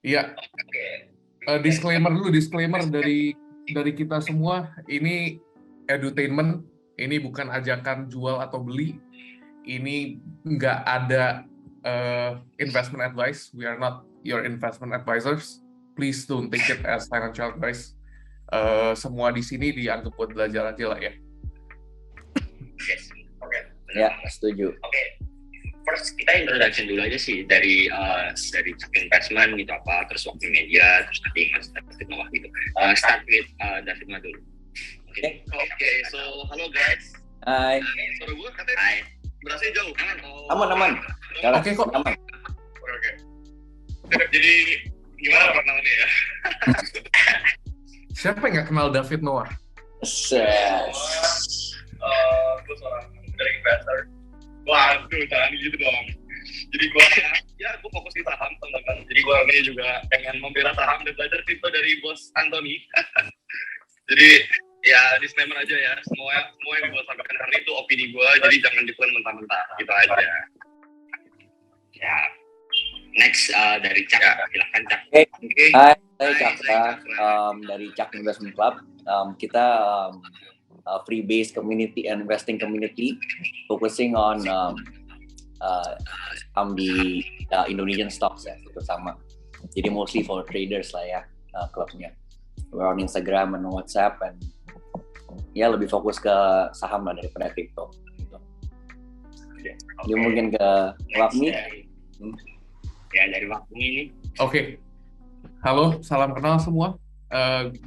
Iya, disclaimer dari kita semua. Ini edutainment, ini bukan ajakan jual atau beli. Ini nggak ada investment advice. We are not your investment advisors. Please don't take it as financial advice. Semua di sini dianggap buat belajar aja lah ya. Yes. Oke. Ya, setuju. Oke. First kita introduction dulu aja sih dari Cak Investment gitu apa, terus Wakmi Media, terus tadi Mas David Noah gitu. Start with David Noah dulu. Oke, so halo guys. Hai. Suara gue katanya hai. Berasanya jauh kan? Aman. Oke kok. Aman. Oke. Jadi gimana perkenalannya ya? Siapa yang nggak kenal David Noah? Gue seorang dari investor. Waduh, jangan gitu dong. Jadi gue fokus di saham teman-teman. Jadi gue ini juga pengen membela saham dan belajar kripto dari bos Anthony. Jadi ya disclaimer aja ya, semua yang gue sampaikan hari itu opini gue, jadi jangan ditelan mentah-mentah, gitu aja. Ya, next dari Cak, silakan Cak. Hai, saya Cak dari Cak Investment Club. Kita free based community and investing community, focusing on di Indonesian stocks ya, terutama. Jadi mostly for traders lah ya, klubnya. We're on Instagram and WhatsApp, and ya lebih fokus ke saham lah daripada kripto. Gitu. Jadi mungkin ke Wakmi. Ya dari Wakmi ini. Oke. Halo, salam kenal semua.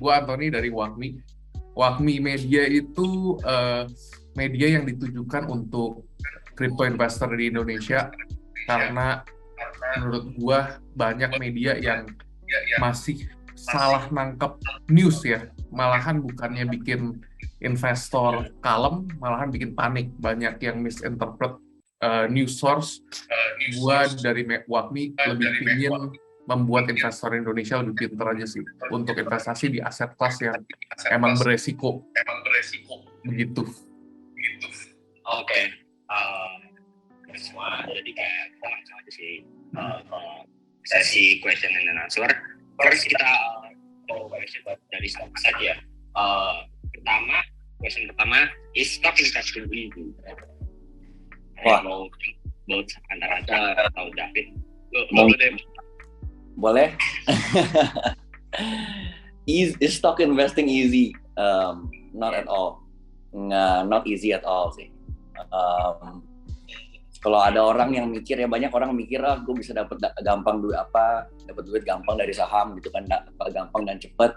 Gua Anthony dari Wakmi. Wakmi Media itu media yang ditujukan untuk crypto investor di Indonesia, karena menurut gua banyak media yang masih salah nangkep news ya, malahan bukannya bikin investor kalem, malahan bikin panik. Banyak yang misinterpret news source. Gua dari Wakmi lebih ingin membuat investor Indonesia lebih pintar aja sih untuk investasi di aset kelas yang emang beresiko. Begitu. Oke. Semua jadi kayak kita langsung aja sih sesi question and answer. First kita question dari stock saja. Question pertama, is stock investing easy? Wah. Mau antara atau David? Lo deh. Boleh. Is stock investing easy? Not at all. Not easy at all sih. Kalau ada orang yang mikir, ya banyak orang mikir, gue bisa dapat duit gampang dari saham gitu kan, gampang dan cepet.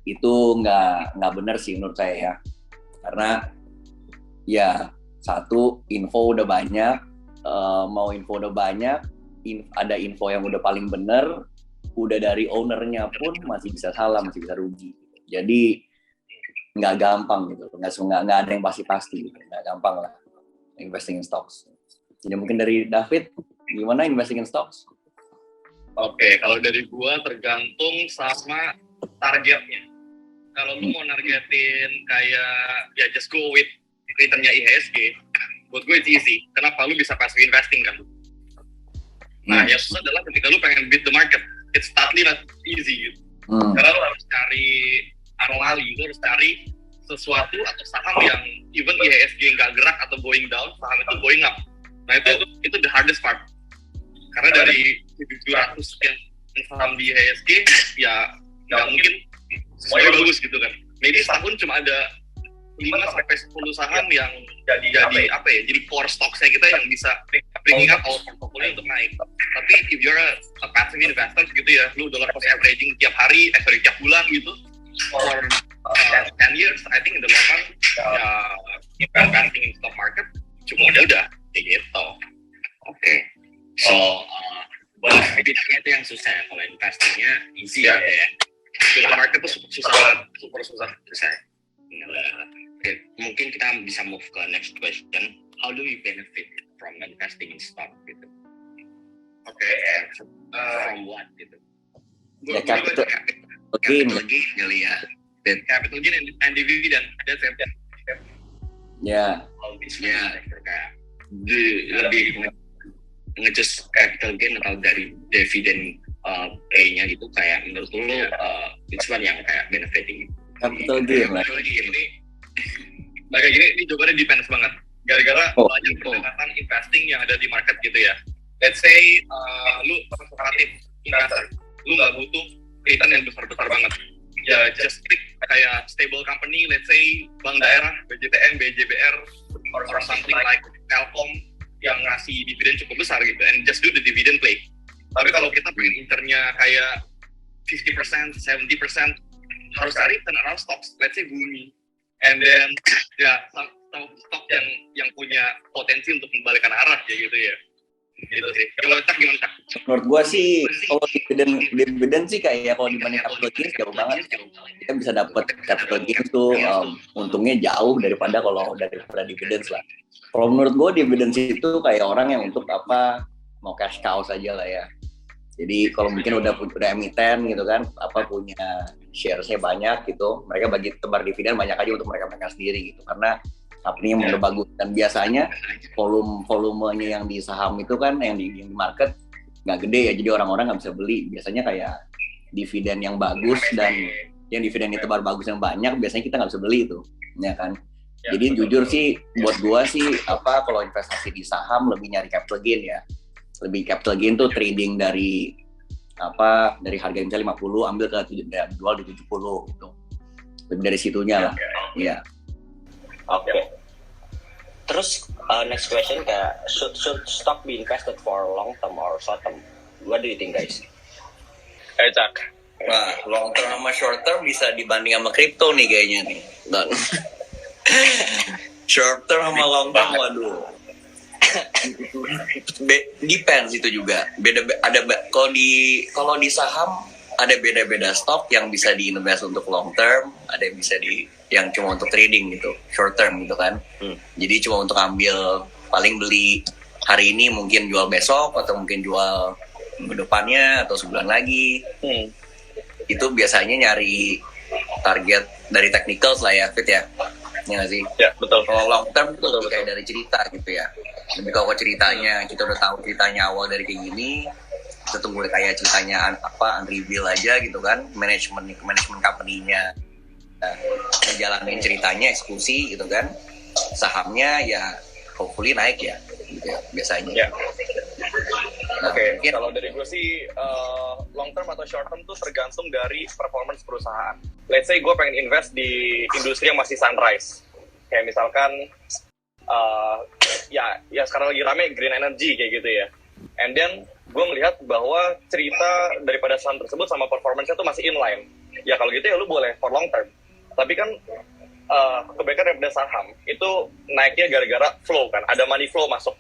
Itu nggak benar sih menurut saya ya. Karena ya satu, info udah banyak, mau info udah banyak, ada info yang udah paling bener, udah dari ownernya pun masih bisa salah, masih bisa rugi. Jadi nggak gampang gitu, nggak ada yang pasti gitu, nggak gampang lah investing in stocks. Jadi mungkin dari David, gimana investing in stocks? Oke, kalau dari gua tergantung sama targetnya. Kalau lu mau nargetin kayak ya just go with returnnya IHSG, buat gue it's easy. Kenapa? Lu bisa passive investing kan. Nah, yang susah adalah ketika lu pengen beat the market. It's totally not easy gitu. Karena lu harus cari anomali, lu harus cari sesuatu atau saham yang even IHSG nggak gerak atau going down, saham itu going up. Nah itu the hardest part. Karena dari 700 sekian saham di IHSG, ya nggak mungkin semuanya bagus gitu kan. Maybe setahun cuma ada 5-10 saham yang jadi apa ya, jadi core stocks-nya kita yang bisa bringing up our portfolio untuk naik. Tapi if you're a passive investor gitu ya, lu dollar cost averaging tiap hari, tiap bulan gitu, for 10 years, I think in the long run, investing in stock market cuma udah kayak gitu. Oke. So, bidangnya itu yang susah ya, kalau investingnya easy ya. Stock market itu super susah. Okay, mungkin kita bisa move ke next question. How do we benefit from investing in stock gitu? From what gitu? Capital gain kali ya. Capital gain and dividend. That's it. Ya. Kayak lebih nge-just capital gain atau dari dividen play-nya gitu, kayak menurut lu which one yang kayak benefiting? Capital gain lah. Kayak gini, ini jawabannya depends banget. Gara-gara banyak pendekatan investing yang ada di market gitu ya. Let's say lu konservatif investor, lu nggak butuh return yang besar-besar banget. Ya just pick kayak stable company, let's say bank daerah, BJTM, BJBR, or something like Telkom yang ngasih dividen cukup besar gitu, and just do the dividend play. Tapi kalau kita pengen internya kayak 50%, 70%, harus cari turnaround stocks, let's say Bumi. And then ya stok yang punya potensi untuk membalikan arah kayak gitu ya. Gitu sih. Kalau Cak gimana Cak? Menurut gua sih kalau dividen sih kayak kalau dibanding capital gain jauh banget. Kita bisa dapat capital gain tuh untungnya jauh daripada dividen lah. Kalau menurut gua dividen itu kayak orang yang untuk apa mau cash cow saja lah ya. Jadi kalau mungkin udah emiten gitu kan, punya share-nya banyak gitu, mereka bagi tebar dividen banyak aja untuk mereka sendiri gitu, karena company-nya udah bagus. Dan biasanya volumenya yang di saham itu kan, yang di market nggak gede ya, jadi orang-orang nggak bisa beli. Biasanya kayak dividen yang bagus dan yang dividen ditebar bagus yang banyak, biasanya kita nggak bisa beli itu, ya kan. Jadi jujur sih, buat gua sih kalau investasi di saham lebih nyari capital gain ya. Lebih capital gain tuh trading dari harga misalnya 50 ambil ke jual di 70 gitu. Lebih dari situnya lah. Iya. Oke. Terus next question kayak should stock be invested for long term or short term? What do you think guys? Cak. Wah, long term sama short term bisa dibanding sama kripto nih kayaknya nih. Dan short term sama long term waduh. Depends itu juga. Kalau di saham ada beda-beda stok yang bisa diinvest untuk long term, ada yang bisa yang cuma untuk trading gitu, short term gitu kan. Jadi cuma untuk ambil, paling beli hari ini mungkin jual besok atau mungkin jual minggu depannya atau sebulan lagi. Itu biasanya nyari target dari technicals lah ya, Fit ya. Ya nggak sih? Ya, betul. Kalau long term itu lebih kayak dari cerita gitu ya. Lebih kalau ceritanya, kita udah tahu ceritanya awal dari kayak gini, kita tunggu kayak ceritanya unreveal aja gitu kan, manajemen company-nya ngejalanin ceritanya, eksekusi gitu kan. Sahamnya ya hopefully naik ya, gitu ya biasanya. Ya. Oke, kalau dari gue sih long term atau short term tuh tergantung dari performance perusahaan. Let's say gue pengen invest di industri yang masih sunrise, kayak misalkan ya sekarang lagi rame green energy kayak gitu ya. And then gue melihat bahwa cerita daripada saham tersebut sama performance-nya tuh masih inline. Ya kalau gitu ya lu boleh for long term. Tapi kan kebaikan daripada saham itu naiknya gara-gara flow kan, ada money flow masuk.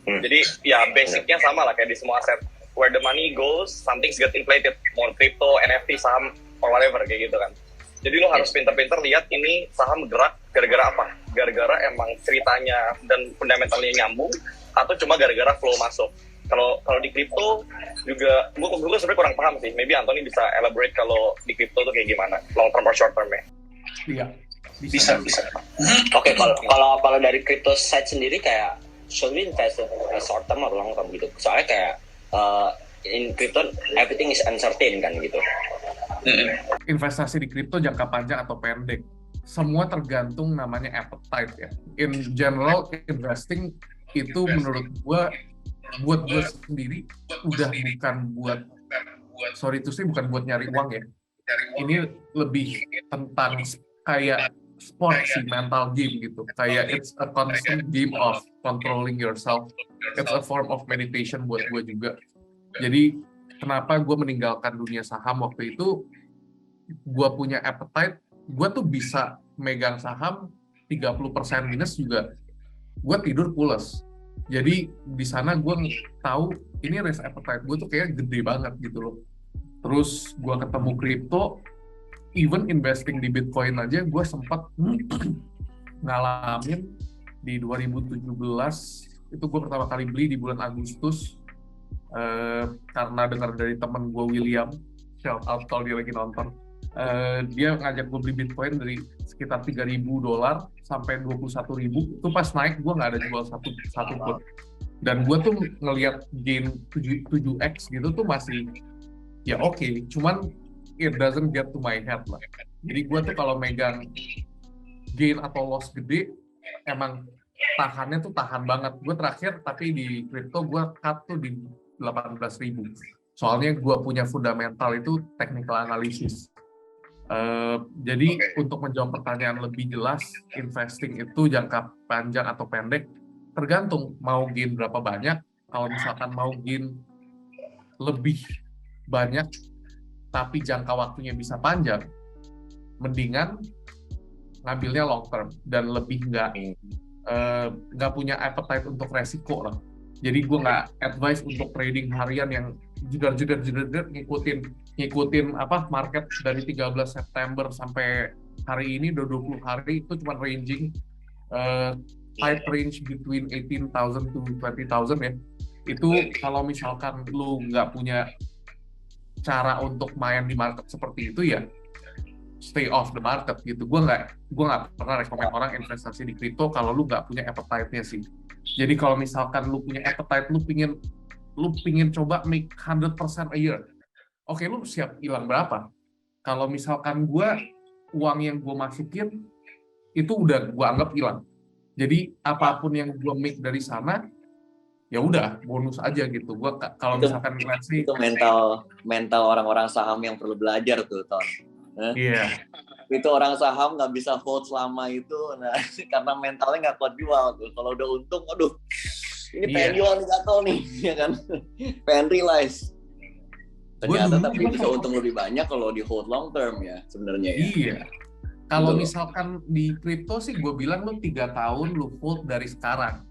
Jadi ya basicnya sama lah kayak di semua aset. Where the money goes, something get inflated. Mau crypto, NFT, saham, or whatever kayak gitu kan. Jadi lo harus pinter-pinter lihat ini saham gerak gara-gara apa. Gara-gara emang ceritanya dan fundamentalnya nyambung, atau cuma gara-gara flow masuk. Kalau di crypto juga, gue sebenarnya kurang paham sih. Maybe Anthony bisa elaborate kalau di crypto tuh kayak gimana, long term or short term ya. Iya, bisa. Oke, kalau dari crypto side sendiri kayak should we invest short term or long term gitu? Soalnya kayak in crypto everything is uncertain kan gitu. Investasi di kripto jangka panjang atau pendek, semua tergantung namanya appetite ya. In general, investing itu menurut gue, buat gue sendiri udah bukan buat nyari uang ya. Ini lebih tentang kayak sport sih, mental game gitu. Kayak it's a constant game of controlling yourself. It's a form of meditation buat gue juga. Jadi kenapa gue meninggalkan dunia saham waktu itu, gue punya appetite, gue tuh bisa megang saham 30% minus juga, gue tidur pules. Jadi di sana gue tahu ini risk appetite gue tuh kayak gede banget gitu loh. Terus gue ketemu kripto, even investing di Bitcoin aja gue sempat ngalamin di 2017, itu gue pertama kali beli di bulan Agustus, karena dengar dari temen gue William, shout out kalau dia lagi nonton. Dia ngajak gue beli Bitcoin dari sekitar $3.000 sampai 21.000. Itu pas naik gue nggak ada jual satu pun. Dan gue tuh ngelihat gain 7x gitu tuh masih ya oke, cuman it doesn't get to my head lah. Jadi gue tuh kalau megang gain atau loss gede, emang tahannya tuh tahan banget. Gue terakhir tapi di crypto gue cut tuh di 18.000. Soalnya gue punya fundamental itu technical analysis. Jadi untuk menjawab pertanyaan lebih jelas, investing itu jangka panjang atau pendek, tergantung mau gain berapa banyak. Kalau misalkan mau gain lebih banyak, tapi jangka waktunya bisa panjang, mendingan ngambilnya long term dan lebih nggak punya appetite untuk resiko lah. Jadi gue nggak advice untuk trading harian yang jedar ngikutin apa market dari 13 September sampai hari ini 20 hari itu cuma ranging tight range between 18,000 to 20,000 ya. Itu kalau misalkan lu nggak punya cara untuk main di market seperti itu ya stay off the market gitu. Gue nggak pernah rekomend orang investasi di kripto kalau lu nggak punya appetite-nya sih. Jadi kalau misalkan lu punya appetite, lu pingin coba make 100% a year. Oke, lu siap hilang berapa? Kalau misalkan uang yang gue masukin itu udah gue anggap hilang. Jadi apapun yang gue make dari sana ya udah bonus aja gitu. Gue kalau misalkan itu mental orang-orang saham yang perlu belajar tuh, Ton. Iya. Itu orang saham nggak bisa hold selama itu, nah karena mentalnya nggak kuat jual tuh. Kalau udah untung, aduh, ini pengen jual nih gatel nih, ya kan? Pengen realize. Ternyata tapi bisa untung lebih banyak kalau di hold long term ya sebenarnya ya. Iya. Kalau misalkan di kripto sih gue bilang lu 3 tahun lu hold dari sekarang.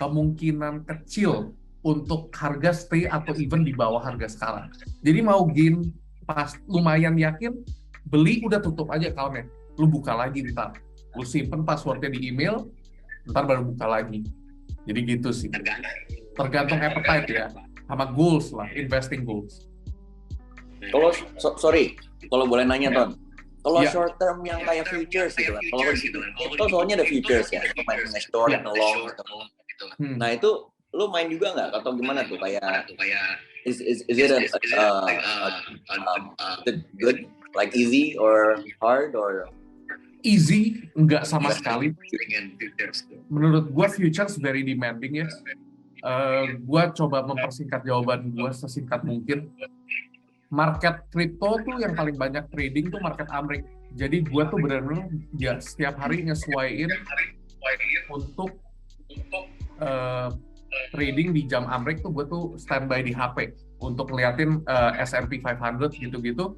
Kemungkinan kecil untuk harga stay atau even di bawah harga sekarang. Jadi mau gain pas lumayan yakin, beli udah tutup aja account-nya. Lu buka lagi ntar. Lu simpen password-nya di email, ntar baru buka lagi. Jadi gitu sih. Tergantung appetite ya. Sama goals lah, investing goals. Kalau kalau boleh nanya Ton, kalau short term yang kayak futures gitu kan, kalau itu soalnya ada futures ya, main short atau long gitu. Nah itu lu main juga nggak atau gimana tuh kayak is it good like easy or hard or easy? Enggak sama sekali. Menurut gua futures very demanding ya. Gua coba mempersingkat jawaban gua sesingkat mungkin. Market kripto tuh yang paling banyak trading tuh market Amrik. Jadi gue tuh benar-benar ya setiap hari nyesuaiin untuk trading di jam Amrik tuh gue tuh standby di HP untuk ngeliatin S&P 500 gitu-gitu.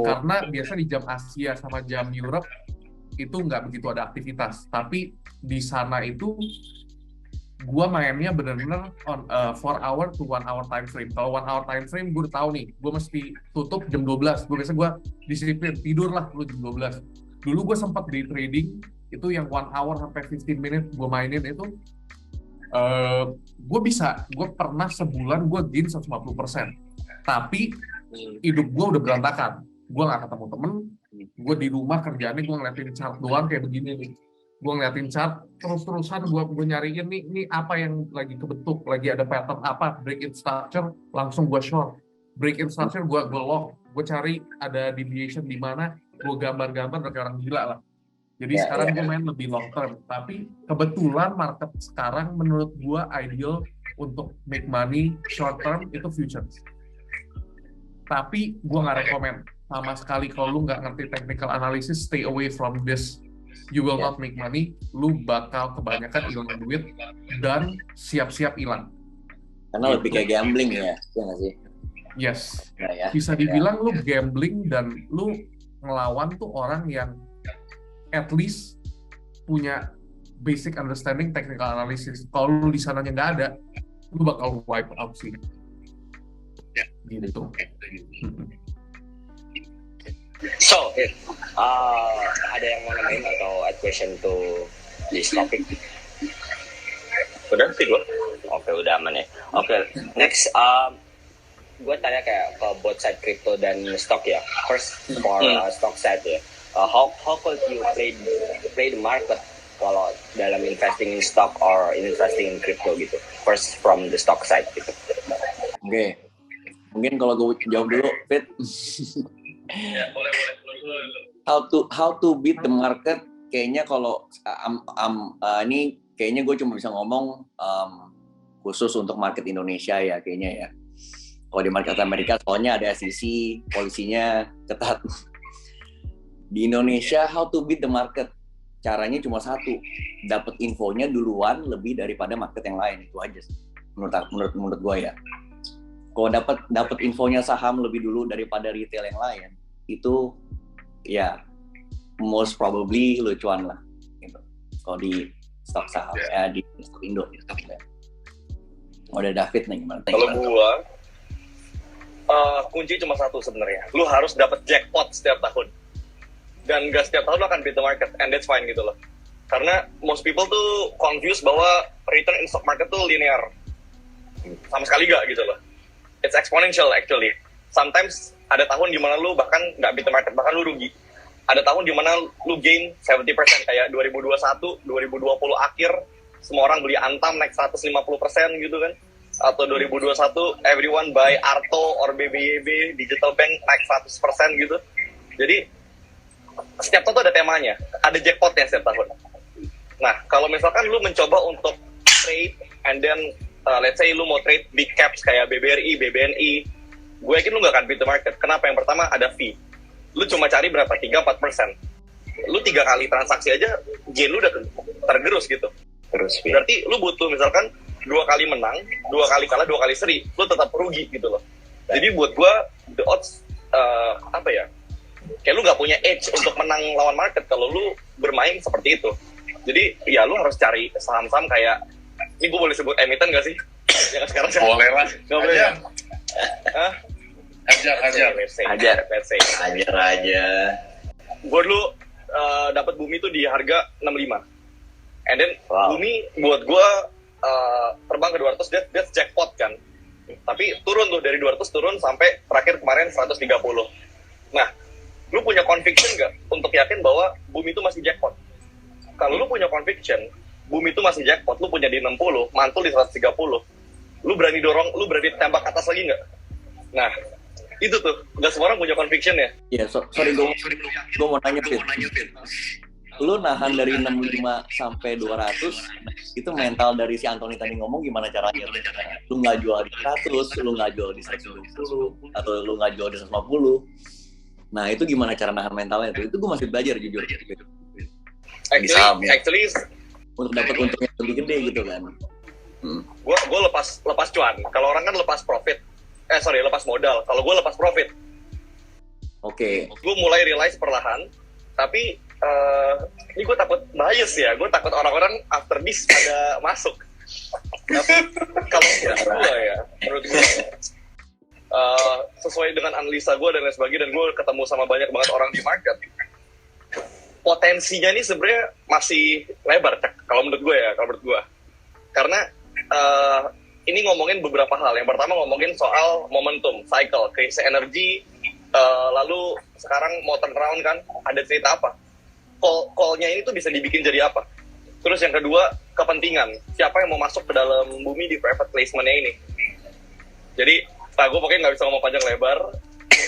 Karena biasa di jam Asia sama jam Europe itu nggak begitu ada aktivitas. Tapi di sana itu gue mainnya benar-benar on 4 hour to 1 hour time frame. Kalau 1 hour time frame gue udah tahu nih, gue mesti tutup jam 12. Gue disiplin, tidur lah lu jam 12. Dulu gue sempat di trading, itu yang 1 hour sampai 15 minute gue mainin itu, gue pernah sebulan gue gain 150%. Tapi hidup gue udah berantakan. Gue gak ketemu temen, gue di rumah kerjaannya gue ngeliatin chart doang kayak begini nih. Gue ngeliatin chart terus-terusan gue nyariin nih apa yang lagi kebentuk, lagi ada pattern apa, break in structure langsung gue short, break in structure gue long, gue cari ada deviation di mana, gue gambar-gambar kayak orang gila lah. Jadi sekarang gue main lebih long term, tapi kebetulan market sekarang menurut gue ideal untuk make money short term itu futures. Tapi gue nggak rekomend sama sekali kalau lu nggak ngerti technical analysis, stay away from this. You will not make money, lu bakal kebanyakan hilang duit dan siap-siap hilang. Karena lebih kayak gambling ya nggak sih? Yes. Bisa dibilang lu gambling dan lu ngelawan tuh orang yang at least punya basic understanding technical analysis. Kalau lu di sananya nggak ada, lu bakal wipe out sih. Gitu. So, ada yang mau nambahin atau add question to this topic? Udah sih gue. Oke, udah aman ya. Oke, next, gue tanya kayak ke both side crypto dan stock ya. First for stock side ya. How could you play the market kalau dalam investing in stock or investing in crypto gitu? First from the stock side gitu. Oke. Mungkin kalau gue jawab dulu, Fit. Ya, boleh. How to beat the market? Kayaknya kalau ini kayaknya gue cuma bisa ngomong khusus untuk market Indonesia ya kayaknya ya. Kalau di market Amerika soalnya ada SEC, polisinya ketat. Di Indonesia how to beat the market? Caranya cuma satu, dapat infonya duluan lebih daripada market yang lain, itu aja sih. Menurut gue ya. Kalau dapat infonya saham lebih dulu daripada retail yang lain, itu ya most probably lu cuan lah gitu. Kalau di stok saham di stok Indo gitu. Ada David nih gimana? Kalau gua kunci cuma satu sebenarnya. Lu harus dapat jackpot setiap tahun. Dan gak setiap tahun lu akan beat the market, and that's fine gitu loh. Karena most people tuh confused bahwa return in stock market tuh linear. Sama sekali gak gitu loh. It's exponential actually. Sometimes ada tahun dimana lu bahkan gak beat the market, bahkan lu rugi. Ada tahun dimana lu gain 70%, kayak 2021, 2020 akhir, semua orang beli Antam naik 150% gitu kan. Atau 2021, everyone buy Arto or BBYB, Digital Bank naik 100% gitu. Jadi, setiap tahun tuh ada temanya, ada jackpotnya setiap tahun. Nah, kalau misalkan lu mencoba untuk trade, and then let's say lu mau trade big caps kayak BBRI, BBNI, gue yakin lu gak akan beat the market. Kenapa? Yang pertama ada fee. Lu cuma cari berapa? 3-4%. Lu 3 kali transaksi aja, gain lu udah tergerus gitu. Terus Berarti lu butuh misalkan 2 kali menang, 2 kali kalah, 2 kali seri, lu tetap rugi gitu loh. Jadi buat gue, the odds, kayak lu gak punya edge untuk menang lawan market kalau lu bermain seperti itu. Jadi ya lu harus cari saham-saham kayak, ini gue boleh sebut emiten gak sih? Yang sekarang Boleh lah. Gak boleh ya? Ajar aja. Gue dulu dapat Bumi tuh di harga 65. And then Bumi buat gue terbang ke 200, that's jackpot kan. Tapi turun tuh dari 200 turun sampai terakhir kemarin 130. Nah, lu punya conviction nggak untuk yakin bahwa Bumi itu masih jackpot? Kalau lu punya conviction, Bumi itu masih jackpot, lu punya di 60, mantul di 130, lu berani dorong, lu berani tembak atas lagi nggak? Nah, itu tuh, nggak semua orang punya conviction ya. Iya, sorry gue mau nanya Fit. Lu nahan dari 65 sampai 200, itu mental dari si Anthony tadi ngomong gimana caranya? Lu nggak jual di 100, lu nggak jual di 120, atau lu nggak jual di 150. Nah, itu gimana cara nahan mentalnya tuh? Itu gue masih belajar jujur. Actually, untuk dapat untung yang lebih gede gitu kan. Gue lepas cuan. Kalau orang kan lepas profit. Lepas modal. Kalau gue lepas profit. Oke. Gue mulai realize perlahan. Tapi ini gue takut bias ya. Gue takut orang-orang after this pada masuk. Tapi kalau menurut gue sesuai dengan analisa gue dan lain sebagainya, dan gue ketemu sama banyak banget orang di market, potensinya ini sebenarnya masih lebar kalau menurut gue. Karena ini ngomongin beberapa hal. Yang pertama ngomongin soal momentum, cycle, krisis energi, lalu sekarang mau turnaround kan, ada cerita apa? Call-nya ini tuh bisa dibikin jadi apa? Terus yang kedua, kepentingan. Siapa yang mau masuk ke dalam Bumi di private placement-nya ini? Jadi, gue pokoknya nggak bisa ngomong panjang lebar,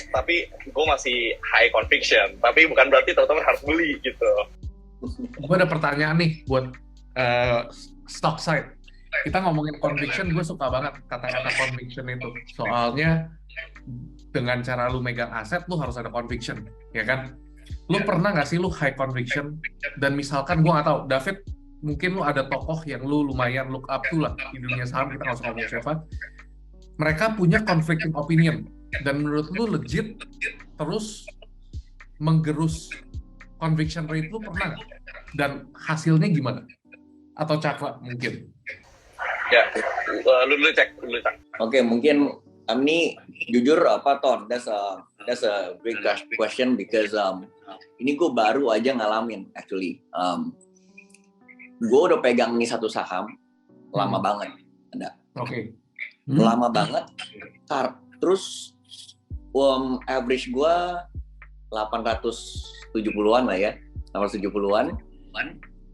tapi gue masih high conviction. Tapi bukan berarti teman-teman harus beli gitu. Gue ada pertanyaan nih buat stock side. Kita ngomongin conviction, gue suka banget kata-kata conviction itu. Soalnya dengan cara lu megang aset, lu harus ada conviction, ya kan? Lu pernah nggak sih lu high conviction? Dan misalkan gue nggak tahu, David, mungkin lu ada tokoh yang lu lumayan look up to lah di dunia saham, kita nggak usah ngomong siapa. Mereka punya conflicting opinion, dan menurut lu legit, terus menggerus conviction rate lu pernah nggak? Dan hasilnya gimana? Atau Cakra mungkin? Ya, lu dulu cek. Oke, mungkin ini jujur Ton, that's a big question because ini gue baru aja ngalamin actually. Gue udah pegang nih satu saham lama banget, ada. Oke. Lama banget. Terus average gue 870-an lah ya, 870-an.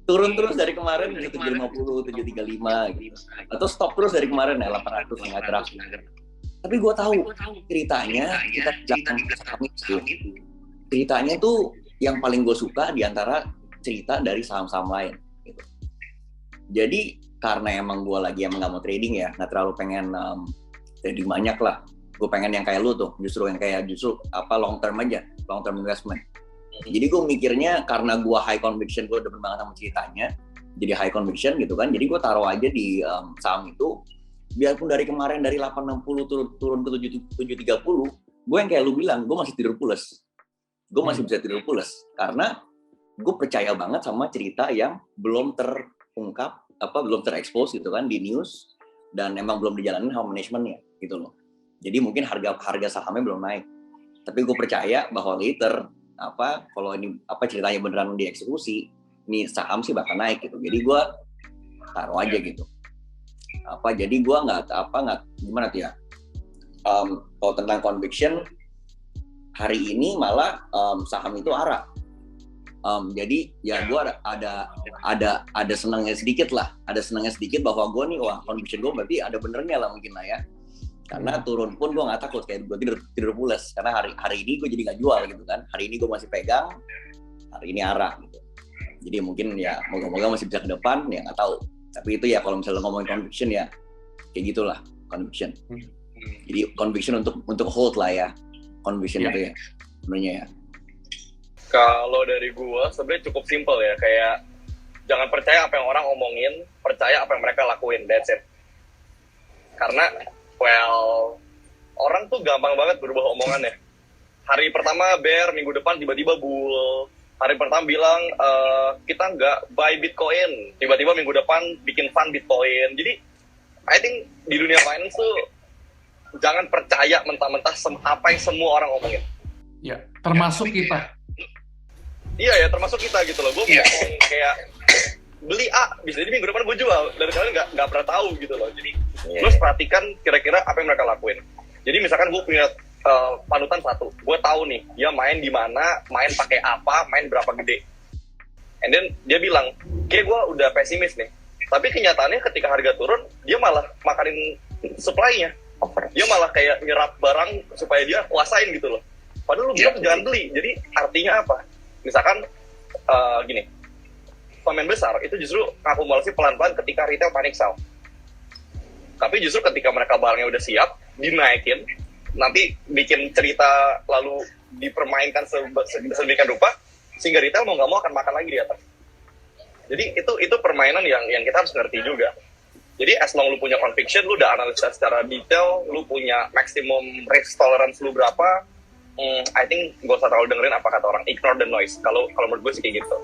Turun terus dari kemarin ke 750, 735 gitu. Atau stop terus dari kemarin ya 800 yang terakhir. Tapi gue tahu ceritanya kita jangan saham itu. Ceritanya tuh yang paling gue suka diantara cerita dari saham-saham lain. Gitu. Jadi karena emang gue lagi emang nggak mau trading ya, nggak terlalu pengen trading banyak lah. Gue pengen yang kayak lu tuh, justru long term aja, long term investment. Jadi gue mikirnya karena gue high conviction, gue demen banget sama ceritanya, jadi high conviction gitu kan. Jadi gue taruh aja di saham itu, biarpun dari kemarin dari 860 turun ke 730, gue yang kayak lu bilang, gue masih tidur pules. Gue masih bisa tidur pules karena gue percaya banget sama cerita yang belum terungkap, belum terekspos gitu kan di news, dan emang belum dijalanin sama manajemennya gitu loh. Jadi mungkin harga sahamnya belum naik, tapi gue percaya bahwa later kalau ini ceritanya beneran dieksekusi, ini saham sih bakal naik gitu. Jadi gue taruh aja gitu. Jadi gue nggak gimana tuh ya? Kalau tentang conviction, hari ini malah saham itu arah. Jadi ya gue ada senangnya sedikit lah, bahwa gue nih conviction gue berarti ada benernya lah mungkin lah ya. Karena turun pun gue nggak takut, kayak gue tidur pules karena hari ini gue jadi nggak jual gitu kan. Hari ini gue masih pegang, hari ini arah gitu. Jadi mungkin ya moga-moga masih bisa ke depan, ya nggak tahu. Tapi itu ya kalau misalnya ngomongin conviction ya kayak gitulah conviction. Jadi conviction untuk hold lah ya, conviction itu ya sebenarnya ya. Kalau dari gue sebenarnya cukup simple ya, kayak jangan percaya apa yang orang omongin, percaya apa yang mereka lakuin, that's it. Karena orang tuh gampang banget berubah omongannya. Hari pertama bear, minggu depan tiba-tiba bull. Hari pertama bilang kita nggak buy Bitcoin, tiba-tiba minggu depan bikin fund Bitcoin. Jadi I think di dunia finance tuh jangan percaya mentah-mentah apa yang semua orang omongin. Ya, termasuk kita. Iya ya, termasuk kita gitu loh. Gue ngomong kayak beli A, bisa jadi minggu depan gue jual. Dari kalian nggak pernah tahu gitu loh. Jadi lo perhatikan kira-kira apa yang mereka lakuin. Jadi misalkan gue punya panutan satu, gue tahu nih dia main di mana, main pakai apa, main berapa gede. And then dia bilang, kayak gue udah pesimis nih. Tapi kenyataannya ketika harga turun, dia malah makanin supply-nya. Dia malah kayak nyerap barang supaya dia kuasain gitu loh. Padahal lu bilang jangan beli. Jadi artinya apa? Misalkan gini, pemain besar itu justru akumulasi pelan-pelan ketika retail panic sell. Tapi justru ketika mereka barangnya udah siap, dinaikin, nanti bikin cerita lalu dipermainkan sedemikian rupa, sehingga retail mau nggak mau akan makan lagi di atas. Jadi itu permainan yang kita harus ngerti juga. Jadi as long lu punya conviction, lu udah analisa secara detail, lu punya maximum risk tolerance lu berapa, I think gak usah terlalu dengerin apa kata orang, ignore the noise. Kalau menurut gue sih kayak gitu.